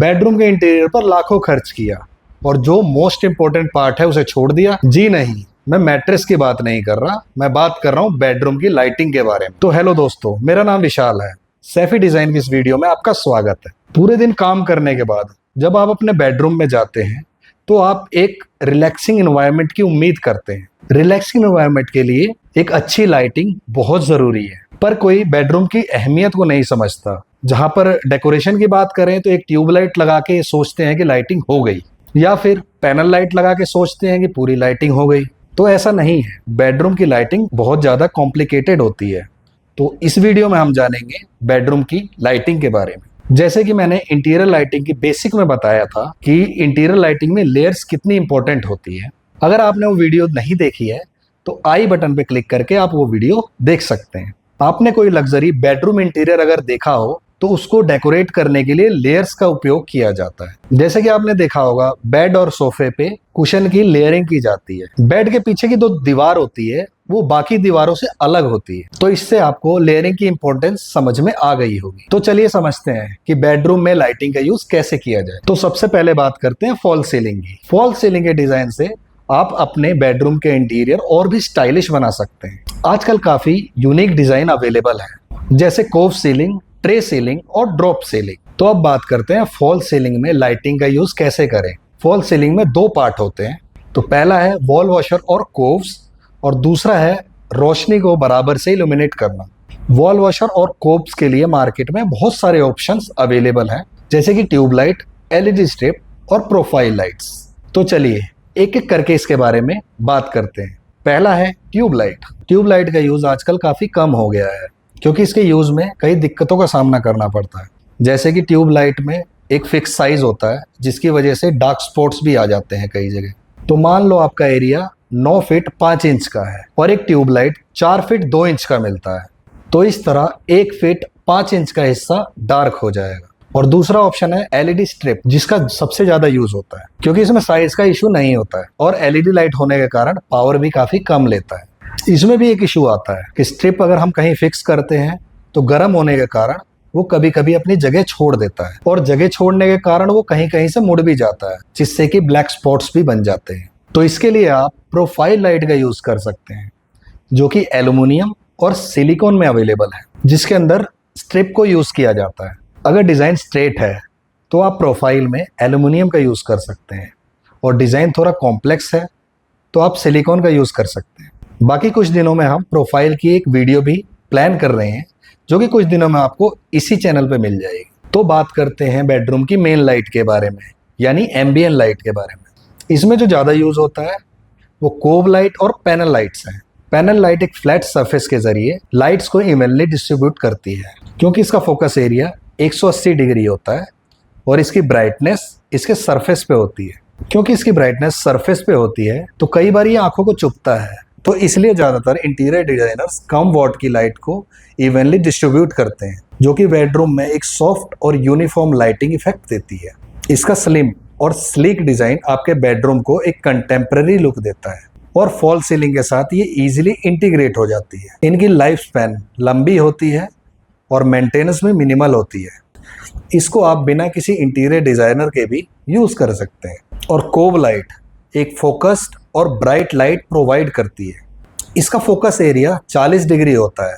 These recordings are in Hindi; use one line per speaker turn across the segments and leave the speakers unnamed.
बेडरूम के इंटीरियर पर लाखों खर्च किया और जो मोस्ट इंपॉर्टेंट पार्ट है उसे छोड़ दिया। जी नहीं, मैं मैट्रेस की बात नहीं कर रहा, मैं बात कर रहा हूँ बेडरूम की लाइटिंग के बारे में। तो हेलो दोस्तों, मेरा नाम विशाल है। सैफी डिजाइन की इस वीडियो में आपका स्वागत है। पूरे दिन काम करने के बाद जब आप अपने बेडरूम में जाते हैं तो आप एक रिलैक्सिंग एनवायरनमेंट की उम्मीद करते हैं। रिलैक्सिंग एनवायरनमेंट के लिए एक अच्छी लाइटिंग बहुत जरूरी है, पर कोई बेडरूम की अहमियत को नहीं समझता। जहां पर डेकोरेशन की बात करें तो एक ट्यूबलाइट लगा के सोचते हैं कि लाइटिंग हो गई, या फिर पैनल लाइट लगा के सोचते हैं कि पूरी लाइटिंग हो गई। तो ऐसा नहीं है, बेडरूम की लाइटिंग बहुत ज्यादा कॉम्प्लिकेटेड होती है। तो इस वीडियो में हम जानेंगे बेडरूम की लाइटिंग के बारे में। जैसे कि मैंने इंटीरियर लाइटिंग की बेसिक में बताया था कि इंटीरियर लाइटिंग में लेयर्स कितनी इंपॉर्टेंट होती है। अगर आपने वो वीडियो नहीं देखी है तो आई बटन पे क्लिक करके आप वो वीडियो देख सकते हैं। आपने कोई लग्जरी बेडरूम इंटीरियर अगर देखा हो तो उसको डेकोरेट करने के लिए लेयर्स का उपयोग किया जाता है। जैसे कि आपने देखा होगा, बेड और सोफे पे कुशन की लेयरिंग की जाती है। बेड के पीछे की जो दीवार होती है वो बाकी दीवारों से अलग होती है, तो इससे आपको लेयरिंग की इंपॉर्टेंस समझ में आ गई होगी। तो चलिए समझते हैं कि बेडरूम में लाइटिंग का यूज कैसे किया जाए। तो सबसे पहले बात करते हैं फॉल सीलिंग की। फॉल सीलिंग के डिजाइन से आप अपने बेडरूम के इंटीरियर और भी स्टाइलिश बना सकते हैं। आजकल काफी यूनिक डिजाइन अवेलेबल है, जैसे कोव सीलिंग, ट्रे सीलिंग और ड्रॉप सीलिंग। तो अब बात करते हैं फॉल सीलिंग में लाइटिंग का यूज कैसे करें। फॉल सीलिंग में दो पार्ट होते हैं। तो पहला है वॉल वॉशर और कोव्स, और दूसरा है रोशनी को बराबर से इल्यूमिनेट करना। वॉल वॉशर और कोव्स के लिए मार्केट में बहुत सारे ऑप्शंस अवेलेबल हैं, जैसे कि ट्यूबलाइट, एलईडी स्ट्रिप और प्रोफाइल लाइट्स। तो चलिए एक एक करके इसके बारे में बात करते हैं। पहला है ट्यूबलाइट। ट्यूबलाइट का यूज आजकल काफी कम हो गया है, क्योंकि इसके यूज में कई दिक्कतों का सामना करना पड़ता है। जैसे कि ट्यूबलाइट में एक फिक्स साइज होता है, जिसकी वजह से डार्क स्पॉट्स भी आ जाते हैं कई जगह। तो मान लो आपका एरिया 9 फीट 5 इंच का है और एक ट्यूबलाइट 4 फीट 2 इंच का मिलता है, तो इस तरह 1 फीट 5 इंच का हिस्सा डार्क हो जाएगा। और दूसरा ऑप्शन है एलईडी स्ट्रिप, जिसका सबसे ज्यादा यूज होता है, क्योंकि इसमें साइज का इशू नहीं होता है और एलईडी लाइट होने के कारण पावर भी काफी कम लेता है। इसमें भी एक इशू आता है कि स्ट्रिप अगर हम कहीं फिक्स करते हैं तो गर्म होने के कारण वो कभी कभी अपनी जगह छोड़ देता है, और जगह छोड़ने के कारण वो कहीं कहीं से मुड़ भी जाता है, जिससे कि ब्लैक स्पॉट्स भी बन जाते हैं। तो इसके लिए आप प्रोफाइल लाइट का यूज कर सकते हैं, जो कि एल्यूमिनियम और सिलिकॉन में अवेलेबल है, जिसके अंदर स्ट्रिप को यूज किया जाता है। अगर डिजाइन स्ट्रेट है तो आप प्रोफाइल में एल्यूमिनियम का यूज कर सकते हैं, और डिजाइन थोड़ा कॉम्प्लेक्स है तो आप सिलिकॉन का यूज कर सकते हैं। बाकी कुछ दिनों में हम प्रोफाइल की एक वीडियो भी प्लान कर रहे हैं, जो कि कुछ दिनों में आपको इसी चैनल पे मिल जाएगी। तो बात करते हैं बेडरूम की मेन लाइट के बारे में, यानी एम्बिएंट लाइट के बारे में। इसमें जो ज़्यादा यूज होता है वो कोव लाइट और पैनल लाइट्स हैं। पैनल लाइट एक फ्लैट सरफेस के जरिए लाइट्स को इवनली डिस्ट्रीब्यूट करती है, क्योंकि इसका फोकस एरिया 180 डिग्री होता है और इसकी ब्राइटनेस इसके सरफेस पे होती है। क्योंकि इसकी ब्राइटनेस सरफेस पे होती है तो कई बार ये आंखों को चुभता है, तो इसलिए ज्यादातर इंटीरियर डिजाइनर्स कम वॉट की लाइट को इवनली डिस्ट्रीब्यूट करते हैं, जो कि बेडरूम में एक सॉफ्ट और यूनिफॉर्म लाइटिंग इफेक्ट देती है। इसका स्लिम और स्लीक डिजाइन आपके बेडरूम को एक कंटेम्पररी लुक देता है, और फॉल सीलिंग के साथ ये इजीली इंटीग्रेट हो जाती है। इनकी लाइफ स्पैन लंबी होती है और मेंटेनेंस में मिनिमल होती है। इसको आप बिना किसी इंटीरियर डिजाइनर के भी यूज कर सकते हैं। और कोव लाइट एक फोकस्ड और ब्राइट लाइट प्रोवाइड करती है। इसका फोकस एरिया 40 डिग्री होता है,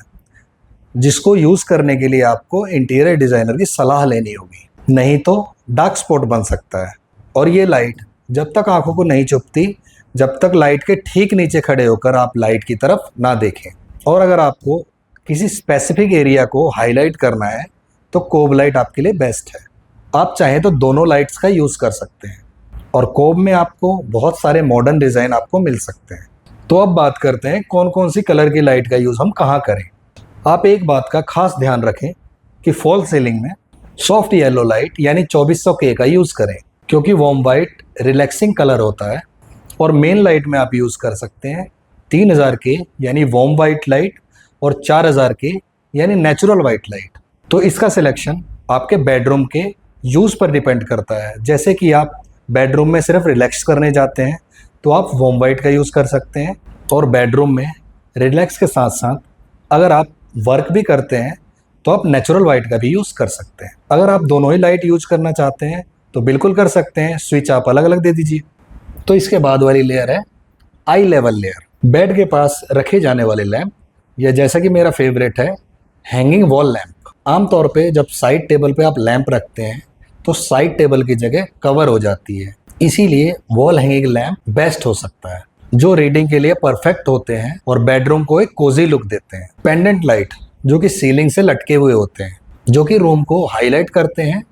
जिसको यूज करने के लिए आपको इंटीरियर डिजाइनर की सलाह लेनी होगी, नहीं तो डार्क स्पॉट बन सकता है। और ये लाइट जब तक आंखों को नहीं चुभती, जब तक लाइट के ठीक नीचे खड़े होकर आप लाइट की तरफ ना देखें। और अगर आपको किसी स्पेसिफिक एरिया को हाईलाइट करना है तो कोव लाइट आपके लिए बेस्ट है। आप चाहें तो दोनों लाइट्स का यूज कर सकते हैं, और कोव में आपको बहुत सारे मॉडर्न डिजाइन आपको मिल सकते हैं। तो अब बात करते हैं कौन कौन सी कलर की लाइट का यूज हम कहाँ करें। आप एक बात का खास ध्यान रखें कि फॉल सीलिंग में सॉफ्ट येलो लाइट यानी 2400K का यूज करें, क्योंकि वार्म वाइट रिलैक्सिंग कलर होता है। और मेन लाइट में आप यूज कर सकते हैं 3000K यानी वार्म वाइट लाइट, और 4000K यानी नेचुरल वाइट लाइट। तो इसका सिलेक्शन आपके बेडरूम के यूज पर डिपेंड करता है। जैसे कि आप बेडरूम में सिर्फ रिलैक्स करने जाते हैं तो आप वार्म वाइट का यूज कर सकते हैं, और बेडरूम में रिलैक्स के साथ साथ अगर आप वर्क भी करते हैं तो आप नेचुरल वाइट का भी यूज कर सकते हैं। अगर आप दोनों ही लाइट यूज करना चाहते हैं तो बिल्कुल कर सकते हैं, स्विच आप अलग अलग दे दीजिए। तो इसके बाद वाली लेयर है आई लेवल लेयर। बेड के पास रखे जाने वाले लैंप, या जैसा कि मेरा फेवरेट है हैंगिंग वॉल लैंप। आमतौर पे जब साइड टेबल पे आप लैंप रखते हैं तो साइड टेबल की जगह कवर हो जाती है, इसीलिए वॉल हैंगिंग लैंप बेस्ट हो सकता है, जो रीडिंग के लिए परफेक्ट होते हैं और बेडरूम को एक कोजी लुक देते हैं। पेंडेंट लाइट जो कि सीलिंग से लटके हुए होते हैं, जो कि रूम को हाईलाइट करते हैं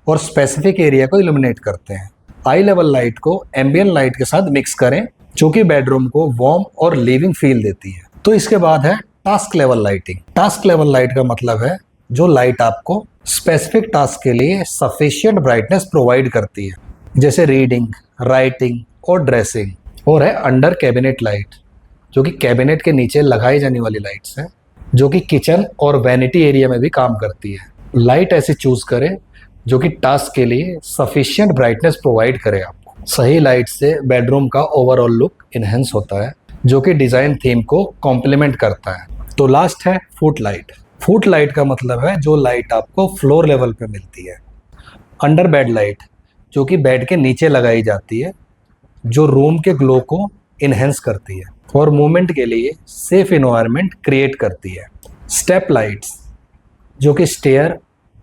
और स्पेसिफिक एरिया को इल्यूमिनेट करते हैं। आई लेवल लाइट को एम्बियंट लाइट के साथ मिक्स करें, जो कि बेडरूम को वार्म और लिविंग फील देती है। तो इसके बाद है task level lighting. Task level light का मतलब है जो लाइट आपको स्पेसिफिक टास्क के लिए सफिशिएंट ब्राइटनेस प्रोवाइड करती है, जैसे रीडिंग, राइटिंग और ड्रेसिंग। और है अंडर कैबिनेट लाइट, जो कि कैबिनेट के नीचे लगाई जाने वाली लाइट्स है, जो कि किचन और वैनिटी एरिया में भी काम करती है। लाइट ऐसी चूज करें जो कि टास्क के लिए सफिशिएंट ब्राइटनेस प्रोवाइड करे आपको। सही लाइट से बेडरूम का ओवरऑल लुक इनहेंस होता है, जो कि डिजाइन थीम को कॉम्प्लीमेंट करता है। तो लास्ट है फुट लाइट। फुट लाइट का मतलब है जो लाइट आपको फ्लोर लेवल पे मिलती है। अंडर बेड लाइट, जो कि बेड के नीचे लगाई जाती है, जो रूम के ग्लो को इनहेंस करती है और मूवमेंट के लिए सेफ इन्वायरमेंट क्रिएट करती है। स्टेप लाइट्स, जो कि स्टेयर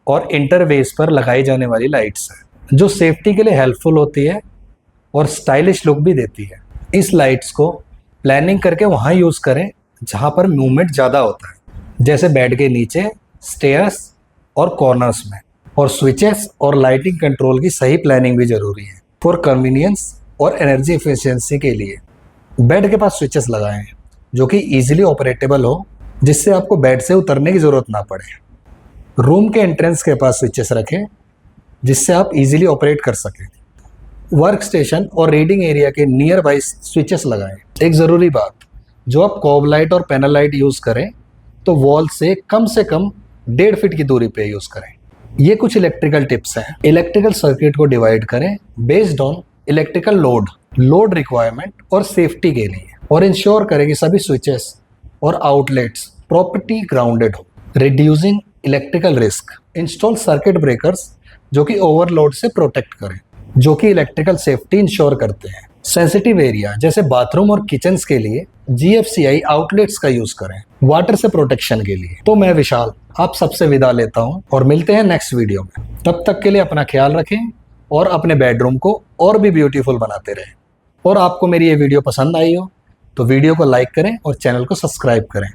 और इंटरवेस पर लगाई जाने वाली लाइट्स है, जो सेफ्टी के लिए हेल्पफुल होती है और स्टाइलिश लुक भी देती है। इस लाइट्स को प्लानिंग करके वहाँ यूज़ करें जहाँ पर मूवमेंट ज़्यादा होता है, जैसे बेड के नीचे, स्टेयर्स और कॉर्नर्स में। और स्विचेस और लाइटिंग कंट्रोल की सही प्लानिंग भी जरूरी है फॉर कन्वीनियंस और एनर्जी एफिशिएंसी के लिए। बेड के पास स्विचेस लगाएं जो कि इजीली ऑपरेटेबल हो, जिससे आपको बेड से उतरने की ज़रूरत ना पड़े। रूम के एंट्रेंस के पास स्विचेस रखें जिससे आप इजीली ऑपरेट कर सकें। वर्क स्टेशन और रीडिंग एरिया के नियर बाई स्विचेस लगाएं। एक ज़रूरी बात, जो आप कॉब लाइट और पैनल लाइट यूज़ करें तो वॉल से कम 1.5 फीट की दूरी पे यूज़ करें। ये कुछ इलेक्ट्रिकल टिप्स हैं। इलेक्ट्रिकल सर्किट को डिवाइड करें based on electrical load requirement और सेफ्टी के लिए, और इंश्योर करें कि सभी स्विचेस और आउटलेट्स प्रॉपर्टी ग्राउंडेड हो। Reducing electrical risk, install circuit breakers जो कि ओवरलोड से प्रोटेक्ट करें, जो कि इलेक्ट्रिकल सेफ्टी इंश्योर करते हैं। सेंसिटिव एरिया जैसे बाथरूम और किचन्स के लिए GFCI आउटलेट्स का यूज करें वाटर से प्रोटेक्शन के लिए। तो मैं विशाल आप सबसे विदा लेता हूं और मिलते हैं नेक्स्ट वीडियो में। तब तक के लिए अपना ख्याल रखें और अपने बेडरूम को और भी ब्यूटीफुल बनाते रहें। और आपको मेरी ये वीडियो पसंद आई हो तो वीडियो को लाइक करें और चैनल को सब्सक्राइब करें।